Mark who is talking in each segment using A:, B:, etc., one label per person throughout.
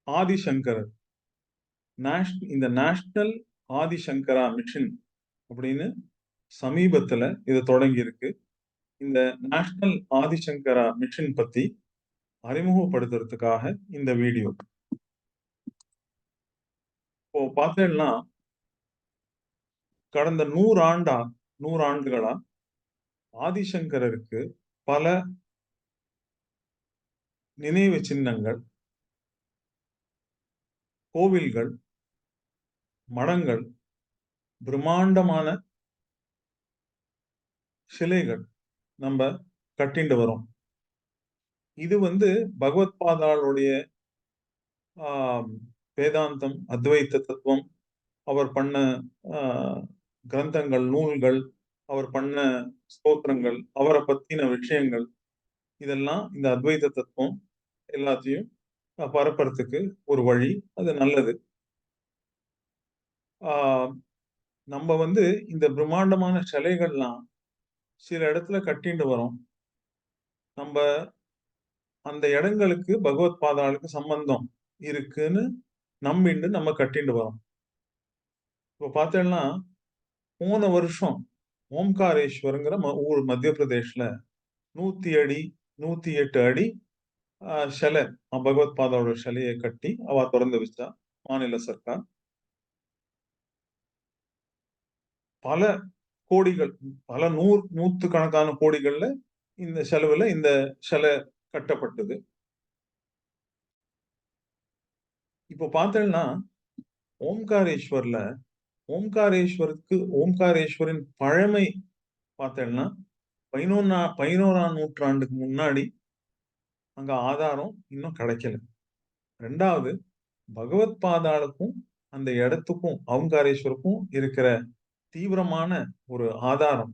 A: ஆதிசங்கரர் இந்த national Adi Shankara mission அப்படின்னு சமீபத்துல இது தொடங்கி இருக்கு. இந்த நேஷனல் ஆதிசங்கரா மிஷன் பத்தி அறிமுகப்படுத்துறதுக்காக இந்த வீடியோ. இப்போ பார்த்தேன்னா கடந்த 100 ஆண்டுகளா ஆதிசங்கரருக்கு பல நினைவு சின்னங்கள், கோவில்கள், மடங்கள், பிரம்மாண்டமான சிலைகள் நம்ம கட்டிண்டு வரோம். இது பகவத் பாதாளுடைய வேதாந்தம், அத்வைத்த தத்துவம், அவர் பண்ண கிரந்தங்கள், நூல்கள், அவர் பண்ண ஸ்தோத்திரங்கள், அவரை பத்தின விஷயங்கள், இதெல்லாம் இந்த அத்வைத தத்துவம் எல்லாத்தையும் பரப்புறதுக்கு ஒரு வழி. அது நல்லது. நம்ம இந்த பிரம்மாண்டமான சிலைகள்லாம் சில இடத்துல கட்டிண்டு வரோம். நம்ம அந்த இடங்களுக்கு பகவத் பாதாளுக்கு சம்பந்தம் இருக்குன்னு நம்பிண்டு நம்ம கட்டிண்டு வரோம். இப்போ பார்த்தேன்னா போன வருஷம் ஓம்காரேஸ்வருங்கிற ஊர் மத்திய பிரதேஷ்ல 100 அடி 108 அடி சிலை, பகவத் பாதாவோட சிலையை கட்டி அவ திறந்து வச்சா மாநில சர்க்கார். பல கோடிகள், பல நூத்துக்கணக்கான கோடிகள்ல இந்த செலவுல இந்த சிலை கட்டப்பட்டது. இப்போ பார்த்தேன்னா ஓம்காரேஸ்வர்ல ஓம்காரேஸ்வரின் பழமை பார்த்தேன்னா 11ஆம் நூற்றாண்டுக்கு முன்னாடி அங்க ஆதாரம் இன்னும் கிடைக்கல. 2வது பகவத் பாதாளுக்கும் அந்த இடத்துக்கும் ஓம்காரேஸ்வருக்கும் இருக்கிற தீவிரமான ஒரு ஆதாரம்,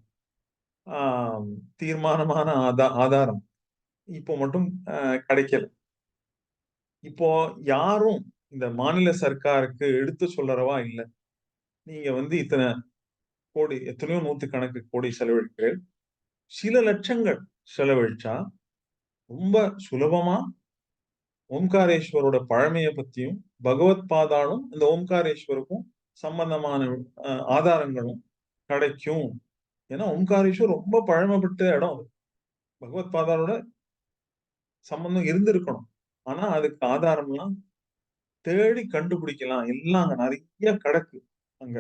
A: தீர்மானமான ஆதாரம் இப்போ மட்டும் கிடைக்கல. இப்போ யாரும் இந்த மாநில சர்க்காருக்கு எடுத்து சொல்லறவா இல்ல. நீங்க இத்தனை கோடி, எத்தனையோ நூத்துக்கணக்கு கோடி செலவழிக்கிறேன். சில லட்சங்கள் செலவழிச்சா ரொம்ப சுலபமா ஓம்காரேஸ்வரோட பழமையை பத்தியும் பகவத் பாதாளும் இந்த ஓம்காரேஸ்வருக்கும் சம்பந்தமான ஆதாரங்களும் கிடைக்கும். ஏன்னா ஓம்காரேஸ்வர் ரொம்ப பழமைப்பட்ட இடம். பகவத் பாதாளோட சம்பந்தம் இருந்திருக்கணும். ஆனா அதுக்கு ஆதாரம்லாம் தேடி கண்டுபிடிக்கலாம். எல்லாம் அங்க நிறைய கிடக்கு அங்க.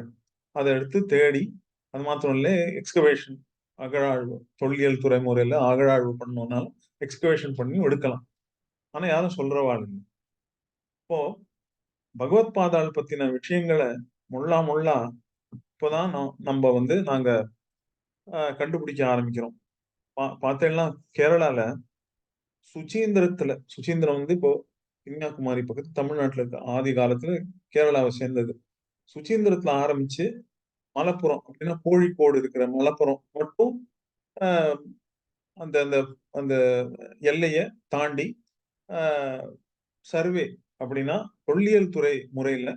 A: அதை எடுத்து தேடி, அது மாத்திரம் இல்ல, எக்ஸ்கவேஷன், அகழாய்வு, தொல்லியல் துறை முறையில அகழாய்வு பண்ணோம்னாலும் எக்ஸ்கவேஷன் பண்ணி எடுக்கலாம். ஆனா யாரும் சொல்றவா இல்லை. இப்போ பகவத் பாதாள் பத்தின விஷயங்களை முள்ளா இப்பதான் நாங்க கண்டுபிடிக்க ஆரம்பிக்கிறோம். பார்த்தேன்னா கேரளால சுசீந்திரம் இப்போ கன்னியாகுமரி பக்கத்து தமிழ்நாட்டுல இருக்க, ஆதி காலத்துல கேரளாவை சேர்ந்தது. சுசீந்திரத்துல ஆரம்பிச்சு மலப்புரம் அப்படின்னா கோழிக்கோடு இருக்கிற மலப்புரம் மட்டும் அந்த அந்த அந்த எல்லையை தாண்டி சர்வே அப்படின்னா தொல்லியல் துறை முறையில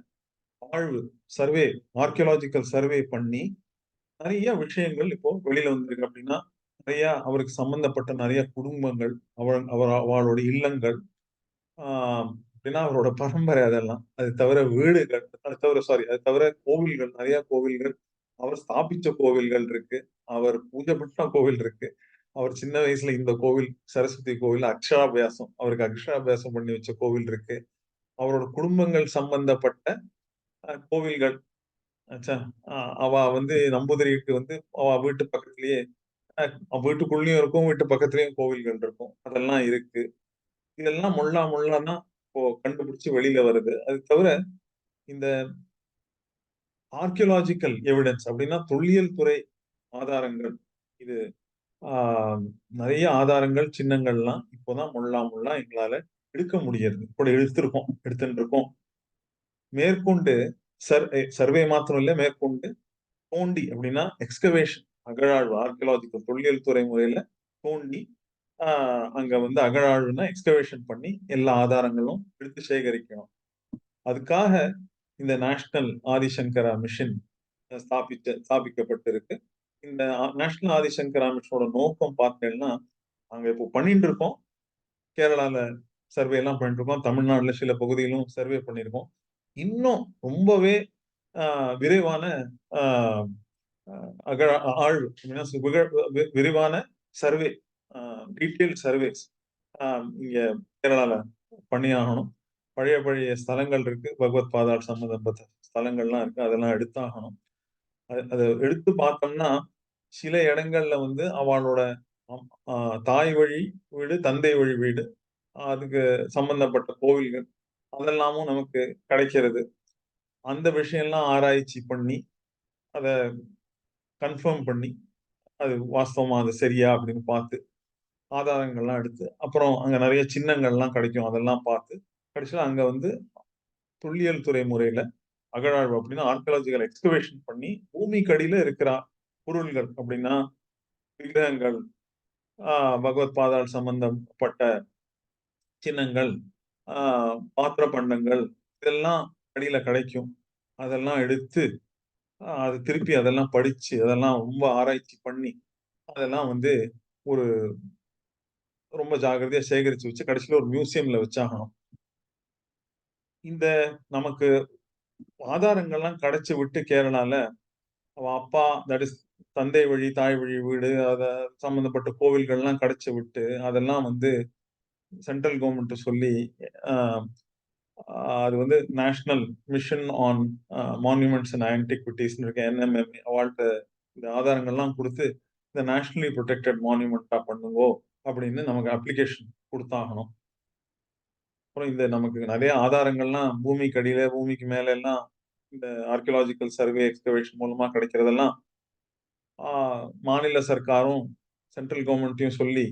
A: ஆய்வு, சர்வே, ஆர்கியலாஜிக்கல் சர்வே பண்ணி நிறைய விஷயங்கள் இப்போ வெளியில வந்திருக்கு. அப்படின்னா நிறைய அவருக்கு சம்பந்தப்பட்ட நிறைய குடும்பங்கள், அவளோட இல்லங்கள், அப்படின்னா அவரோட பரம்பரை, அதெல்லாம், அது தவிர வீடுகள், அது தவிர கோவில்கள், நிறைய கோவில்கள், அவர் ஸ்தாபிச்ச கோவில்கள் இருக்கு, அவர் பூஜை பண்ண கோவில் இருக்கு. அவர் சின்ன வயசுல இந்த கோவில், சரஸ்வதி கோவில், அவருக்கு அக்ஷராபியாசம் பண்ணி வச்ச கோவில் இருக்கு. அவரோட குடும்பங்கள் சம்பந்தப்பட்ட கோவில்கள். அவ நம்பூதிரிக்கு அவ வீட்டு பக்கத்திலேயே, வீட்டுக்குள்ளயும் இருக்கும், வீட்டு பக்கத்துலயும் கோவில்கள் இருக்கும். அதெல்லாம் இருக்கு. இதெல்லாம் முள்ளாதான் இப்போ கண்டுபிடிச்சு வெளியில வருது. அது தவிர இந்த ஆர்கியலாஜிக்கல் எவிடன்ஸ் அப்படின்னா தொல்லியல் துறை ஆதாரங்கள், இது நிறைய ஆதாரங்கள், சின்னங்கள்லாம் இப்போதான் முள்ளா எங்களால எடுக்க முடியாது. கூட எடுத்துட்டு இருக்கோம். மேற்கொண்டு சர்வே மாத்திரம் இல்ல, மேற்கொண்டு தோண்டி அப்படின்னா எக்ஸ்கவேஷன், அகழாய்வு, ஆர்கியலாஜிக்கல் தொல்லியல் துறை முறையில தோண்டி அங்க அகழாய்வுனா எக்ஸ்கவேஷன் பண்ணி எல்லா ஆதாரங்களும் எடுத்து சேகரிக்கணும். அதுக்காக இந்த நேஷனல் ஆதிசங்கரா மிஷன் ஸ்தாபிக்கப்பட்டிருக்கு. இந்த நேஷனல் ஆதிசங்கரா மிஷனோட நோக்கம் பார்த்தேன்னா, நாங்க இப்போ பண்ணிட்டு இருக்கோம். கேரளால சர்வே எல்லாம் பண்ணிட்டுருக்கோம். தமிழ்நாடுல சில பகுதியிலும் சர்வே பண்ணியிருக்கோம். இன்னும் ரொம்பவே அ விரைவான அ அ அக ஆழ்வு அப்படின்னா விரிவான சர்வே அ டீட்டெயில் சர்வேஸ் இங்க கேரளால பண்ணியாகணும். பழைய பழைய ஸ்தலங்கள் இருக்கு. பகவத் பாதாள் சம்பந்தப்பட்ட ஸ்தலங்கள்லாம் இருக்கு. அதெல்லாம் எடுத்தாகணும். அத எடுத்து பார்த்தோம்னா, சில இடங்கள்ல வந்து அவளோட அம் அ தாய் வழி வீடு, தந்தை வழி வீடு, அதுக்கு சம்பந்தப்பட்ட கோவில்கள், அதெல்லாமும் நமக்கு கிடைக்கிறது. அந்த விஷயம்லாம் ஆராய்ச்சி பண்ணி, அத கன்ஃபர்ம் பண்ணி, அது வாஸ்தவமா அது சரியா அப்படின்னு பார்த்து, ஆதாரங்கள்லாம் எடுத்து, அப்புறம் அங்க நெறைய சின்னங்கள்லாம் கிடைக்கும். அதெல்லாம் பார்த்து, கடைசியில அங்க வந்து தொல்லியல் துறை முறையில அகழாய்வு அப்படின்னா ஆர்க்கியாலஜிக்கல் எக்ஸ்கவேஷன் பண்ணி, பூமிக்கு அடியில இருக்கிற பொருள்கள் அப்படின்னா, விக்கிரகங்கள், ஆ பகவத் பாதாள் சம்பந்தப்பட்ட சின்னங்கள், ஆ பாத்திர பண்டங்கள் இதெல்லாம் அடியில கிடைக்கும். அதெல்லாம் எடுத்து, அது திருப்பி அதெல்லாம் படிச்சு, அதெல்லாம் ரொம்ப ஆராய்ச்சி பண்ணி, அதெல்லாம் வந்து ஒரு ரொம்ப ஜாக்கிரதையா சேகரிச்சு வச்சு, கடைசியில ஒரு மியூசியம்ல வச்சாகணும். இந்த நமக்கு ஆதாரங்கள்லாம் கிடைச்சு விட்டு கேரளால, அவ அப்பா தட் இஸ் தந்தை வழி, தாய் வழி வீடு, அத சம்பந்தப்பட்ட கோவில்கள்லாம் கிடைச்சு விட்டு, அதெல்லாம் வந்து சென்ட்ரல் கவர்ன்மென்ட்ட சொல்லி, அ அது வந்து national mission on monuments and ஆன்டிக்விட்டீஸ்ன்னு இருக்கு. NMMA அவால்ட்ட இந்த ஆதாரங்கள்லாம் குடுத்து, இத நேஷனலி புரொடெக்டட் மானுமென்ட்டா பண்ணுங்கோ அப்படின்னு நமக்கு அப்ளிகேஷன் குடுத்தாகணும். அப்புறம் இந்த நமக்கு நெறைய ஆதாரங்கள்லாம் பூமிக்கு அடியில, பூமிக்கு மேல எல்லாம் இந்த ஆர்க்கியாலஜிக்கல் சர்வே எக்ஸ்கவேஷன் மூலமா கிடைக்கிறதெல்லாம், ஆ மாநில சர்க்காரும், சென்ட்ரல் கவர்ன்மென்ட்டையும் சொல்லி,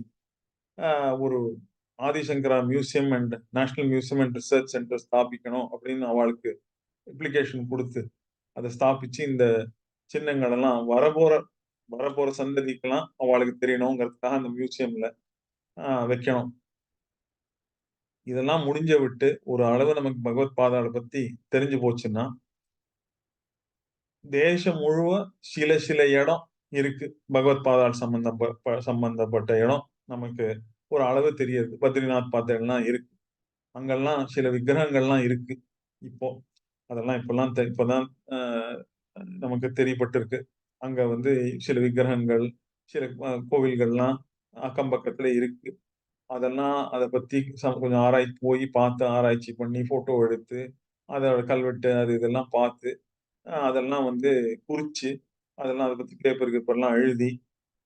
A: ஒரு Adi Shankara museum and national museum and research centre ஸ்தாபிக்கணும் அப்படின்னு அவளுக்கு அப்ளிகேஷன் குடுத்து, அத ஸ்தாபிச்சு இந்த சின்னங்கள் எல்லாம் வரப்போற வரப்போற சந்ததிக்கெல்லாம் அவளுக்கு தெரியணுங்கிறதுக்காக அந்த மியூசியம்ல வைக்கணும். இதெல்லாம் முடிஞ்ச விட்டு ஒரு அளவு நமக்கு பகவத் பாதாள பத்தி தெரிஞ்சு போச்சுன்னா, தேசம் முழுவ சில சில இடம் இருக்கு. பகவத் பாதாள் சம்பந்தப்பட்ட இடம் நமக்கு ஒரு அளவு தெரியுது. பத்ரிநாத் பார்த்தீங்கன்னா இருக்கு. அங்கெல்லாம் சில விக்கிரகங்கள்லாம் இருக்கு. இப்போ. அதெல்லாம் இப்பதான் அ நமக்கு தெரியப்பட்டிருக்கு. அங்க வந்து சில விக்கிரகங்கள், சில கோவில்கள்லாம் அக்கம் பக்கத்துல இருக்கு. அதெல்லாம் அத பத்தி கொஞ்சம் போய் பார்த்து ஆராய்ச்சி பண்ணி, ஃபோட்டோ எடுத்து, அதோட கல்வெட்டு அது இதெல்லாம் பார்த்து, அதெல்லாம் வந்து குறிச்சு, அதெல்லாம் அத பத்தி பேப்பர் கீப்பர்லாம் எழுதி,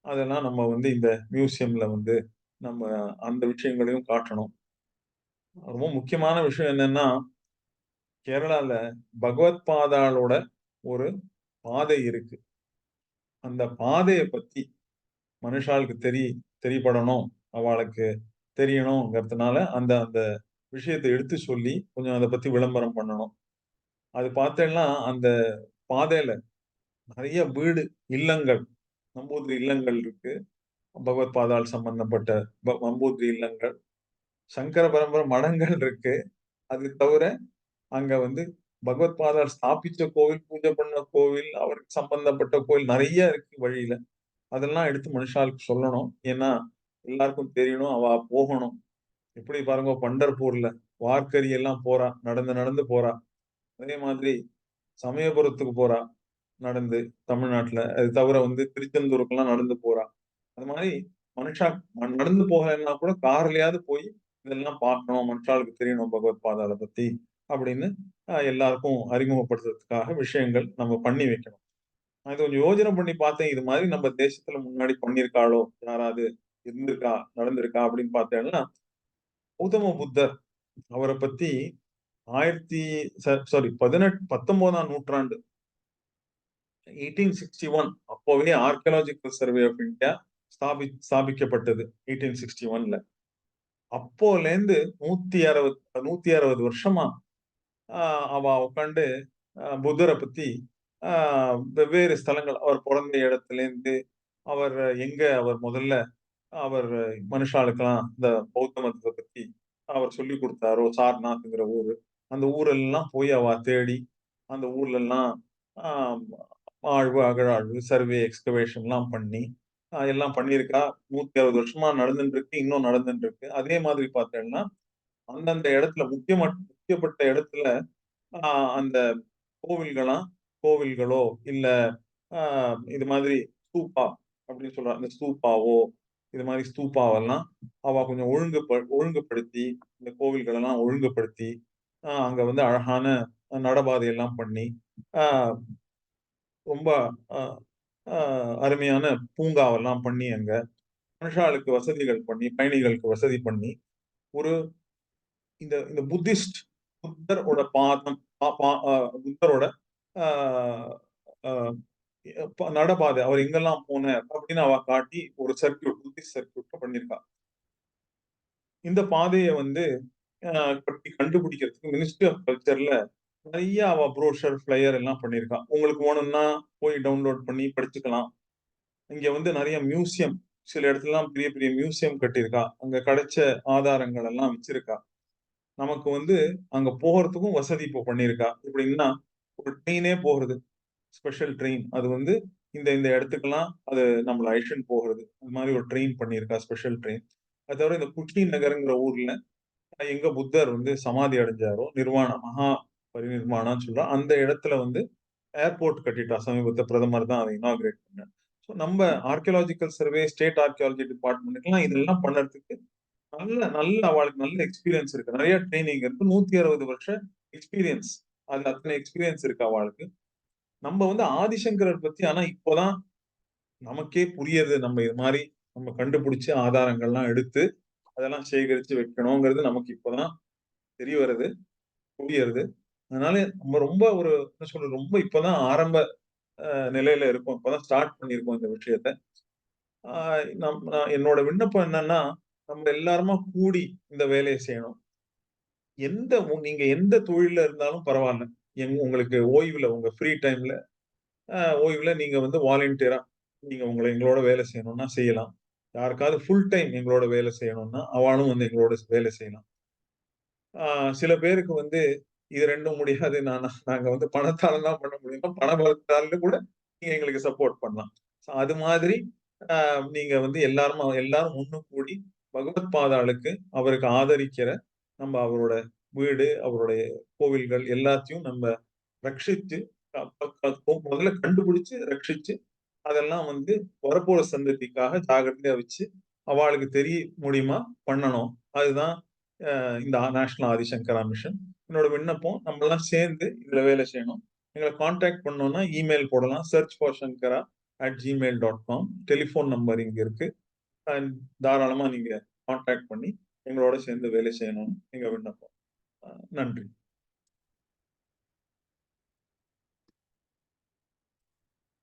A: அதெல்லாம் நம்ம வந்து இந்த மியூசியம்ல வந்து நம்ம அந்த விஷயங்களையும் காட்டணும். ரொம்ப முக்கியமான விஷயம் என்னன்னா, கேரளால பகவத் பாதாளோட ஒரு பாதை இருக்கு. அந்த பாதைய பத்தி மனுஷாளுக்கு தெரியப்படணும். அவாளுக்கு தெரியணும்ங்கிறதுனால, அந்த அந்த விஷயத்த எடுத்து சொல்லி, கொஞ்சம் அத பத்தி விளம்பரம் பண்ணணும். அது பார்த்தேன்னா, அந்த பாதையில நெறைய வீடு, இல்லங்கள், நம்பூதிரி இல்லங்கள் இருக்கு. பகவத் பாதாள் சம்பந்தப்பட்ட நம்பூதிரி இல்லங்கள், சங்கர பரம்பர மடங்கள் இருக்கு. அது தவிர அங்க வந்து பகவத் பாதாள் ஸ்தாபிச்ச கோவில், பூஜை பண்ண கோவில், அவருக்கு சம்பந்தப்பட்ட கோவில் நெறைய இருக்கு வழியில. அதெல்லாம் எடுத்து மனுஷாளுக்கு சொல்லணும். ஏன்னா, எல்லாருக்கும் தெரியணும். அவ போகணும். எப்படி பாருங்க பண்டர்பூர்ல வார்கரி எல்லாம் போறா. நடந்து நடந்து போறா. அதே மாதிரி சமயபுரத்துக்கு போறா. நடந்து தமிழ்நாட்டுல. அது தவிர வந்து திருச்செந்தூருக்கெல்லாம் நடந்து போறா. அது மாரி மனுஷா நடந்து போகலைன்னா கூட கார்லயாவது போய் இதெல்லாம் பார்க்கணும். மனுஷாளுக்கு தெரியணும் பகவத் பாதாள பத்தி அப்படின்னு எல்லாருக்கும் அறிமுகப்படுத்துறதுக்காக விஷயங்கள் நம்ம பண்ணி வைக்கணும். நான் இத கொஞ்சம் யோசனை பண்ணி பார்த்தேன். இது மாரி நம்ம தேசத்துல முன்னாடி பண்ணியிருக்காளோ! யாராவது இருந்திருக்கா? நடந்திருக்கா? அப்படின்னு பார்த்தேன்னா, கௌதம புத்தர் அவர பத்தி 1000 சாரி 19ஆம் நூற்றாண்டு 1861 அப்பவே ஆர்க்கியாலஜிக்கல் சர்வே ஆஃப் இந்தியா ஸ்தாபிக்கப்பட்டது 1861ல. அப்போலேருந்து 160 வருஷமா அ அவ உட்கார்ந்து புத்தர பத்தி அ வெவ்வேறு ஸ்தலங்கள் அவர் பொறந்த இடத்திலேருந்து, அவர் முதல்ல அவர் மனுஷாளுக்கெல்லாம் இந்த பௌத்த மதத்த பத்தி அவர் சொல்லிக் குடுத்தாரோ, சார்நாத்ங்கிற ஊரு. அந்த ஊரெல்லாம் போய் அவ தேடி, அந்த ஊர்லலாம் ஆ ஆழ்வு, அகழாய்வு, சர்வே, எக்ஸ்கவேஷன்லாம் பண்ணி, எல்லாம் பண்ணியிருக்கா. 160 வருஷமா நடந்துட்டு இருக்கு. இன்னும் நடந்துட்டு இருக்கு. அதே மாதிரி பார்த்தேன்னா, அந்தந்த இடத்துல முக்கியப்பட்ட இடத்துல ஆ அந்த கோவில்களா கோவில்களோ, இல்ல ஆ இது மாதிரி ஸ்தூபா அப்படின்னு சொல்றாங்க. அந்த ஸ்தூபாவோ, இது மாரி ஸ்தூபாவெல்லாம் அவ கொஞ்சம் ஒழுங்குபடுத்தி, இந்த கோவில்களெல்லாம் ஒழுங்குபடுத்தி, அங்க வந்து அழகான நடைபாதை எல்லாம் பண்ணி, ஆ ரொம்ப அ அ அருமையான பூங்காவெல்லாம் பண்ணி அங்க, மனுஷாளுக்கு வசதிகள் பண்ணி, பயணிகளுக்கு வசதி பண்ணி, ஒரு இந்த இந்த புத்தரோட பாதம் பா பா அ புத்தரோட ஆ அ நடைபாதை அவர் எங்கெல்லாம் போனார் அப்படின்னு அவ காட்டி ஒரு புத்திஸ்ட் சர்க்யூட் பண்ணியிருக்கா. இந்த பாதைய வந்து அ கண்டுபிடிக்கிறதுக்கு மினிஸ்ட்ரி ஆஃப் கல்ச்சர்ல நெறைய அவ ப்ரோஷர், ஃப்ளையர் எல்லாம் பண்ணியிருக்கா. உங்களுக்கு வேணும்னா போய் டவுன்லோட் பண்ணி படிச்சுக்கலாம். இங்க வந்து நெறைய மியூசியம் சில இடத்துலலாம் பெரிய பெரிய மியூசியம் கட்டியிருக்கா. அங்க கிடைச்ச ஆதாரங்கள் எல்லாம் வச்சிருக்கா. நமக்கு வந்து அங்க போகறதுக்கும் வசதி இப்போ பண்ணியிருக்கா. எப்படின்னா, ஒரு ட்ரெயினே போகுது. Special train. அது வந்து இந்த இடத்துக்கெல்லாம் அது நம்மள அழைச்சுன்னு போகுறது. அந்த மாரி ஒரு ட்ரெயின் பண்ணியிருக்கா, ஸ்பெஷல் ட்ரெயின். அது தவிர இந்த குஷி நகர்ங்கிற ஊர்ல எங்க புத்தர் வந்து சமாதி அடைஞ்சாரோ, மகா பரிநிர்வாணான்னு சொல்றோம். அந்த இடத்துல வந்து ஏர்போர்ட் கட்டிட்டா சமீபத்தில பிரதமர் தான் அத இனாகரேட் பண்ணார். ஸோ நம்ம ஆர்க்கியாலஜிக்கல் சர்வே, ஸ்டேட் ஆர்க்கியாலஜி டிபார்ட்மென்ட்லாம் இதெல்லாம் பண்ணறதுக்கு நல்ல நல்ல அவளுக்கு நல்ல எக்ஸ்பீரியன்ஸ் இருக்கு. நெறைய ட்ரெய்னிங் இருக்கு. 160 வருஷ எக்ஸ்பீரியன்ஸ். அதுல அத்தனை எக்ஸ்பீரியன்ஸ் இருக்கு அவளுக்கு. நம்ம வந்து ஆதிசங்கரர் பத்தி ஆனா இப்பதான் நமக்கே புரியுது. நம்ம இது மாரி நம்ம கண்டுபிடிச்சு ஆதாரங்கள்லாம் எடுத்து, அதெல்லாம் சேகரிச்சு வைக்கணுங்கிறது நமக்கு இப்பதான் தெரிய வருது, புரியுறது. அதனால நம்ம ரொம்ப ஒரு என்ன சொல்றது, ரொம்ப இப்பதான் ஆரம்ப நிலையில இருக்கோம். இப்பதான் ஸ்டார்ட் பண்ணியிருக்கோம் இந்த விஷயத்த. ஆ நான் என்னோட விண்ணப்பம் என்னன்னா, நம்ம எல்லாருமா கூடி இந்த வேலைய செய்யணும். நீங்க எந்த தொழில்ல இருந்தாலும் பரவால்ல. உங்களுக்கு ஓய்வுல உங்க ஃப்ரீ டைம்ல ஓய்வுல நீங்க வந்து வாலண்டியரா நீங்க எங்களோட வேலை செய்யணும்னா செய்யலாம். யாருக்காவது ஃபுல் டைம் எங்களோட வேலை செய்யணும்னா, அவளும் வந்து எங்களோட வேலை செய்யலாம். ஆ சில பேருக்கு வந்து இது 2ம் முடியாது. நாங்க வந்து பணத்தால தான் பண்ண முடியும்னா, பண பலத்தால கூட நீங்க எங்களுக்கு சப்போர்ட் பண்ணலாம். ஸோ அது மாதிரி நீங்க வந்து எல்லாரும் ஒண்ணு கூடி பகவத் பாதாளுக்கு அவருக்கு ஆதரிக்கிற நம்ம அவரோட வீடு, அவருடைய கோவில்கள் எல்லாத்தையும் நம்ம ரட்சிச்சு, முதல்ல கண்டுபிடிச்சு, ரட்சிச்சு, அதெல்லாம் வந்து வரப்போற சந்ததிக்காக ஜாக்கிரதையா வச்சு, அவாளுக்கு முடியுமா பண்ணணும். அதுதான் இந்த நேஷனல் ஆதிசங்கரா மிஷன். என்னோட விண்ணப்பம் நம்மலாம் சேர்ந்து இதுல வேலை செய்யணும். எங்கள கான்டாக்ட் பண்ணணும்னா இமெயில் போடலாம். search4shankara@gmail.com டெலிஃபோன் நம்பர் இங்க இருக்கு. அண்ட் தாராளமா நீங்க கான்டாக்ட் பண்ணி எங்களோட சேர்ந்து வேலை செய்யணும்னு எங்க விண்ணப்பம். நன்றி.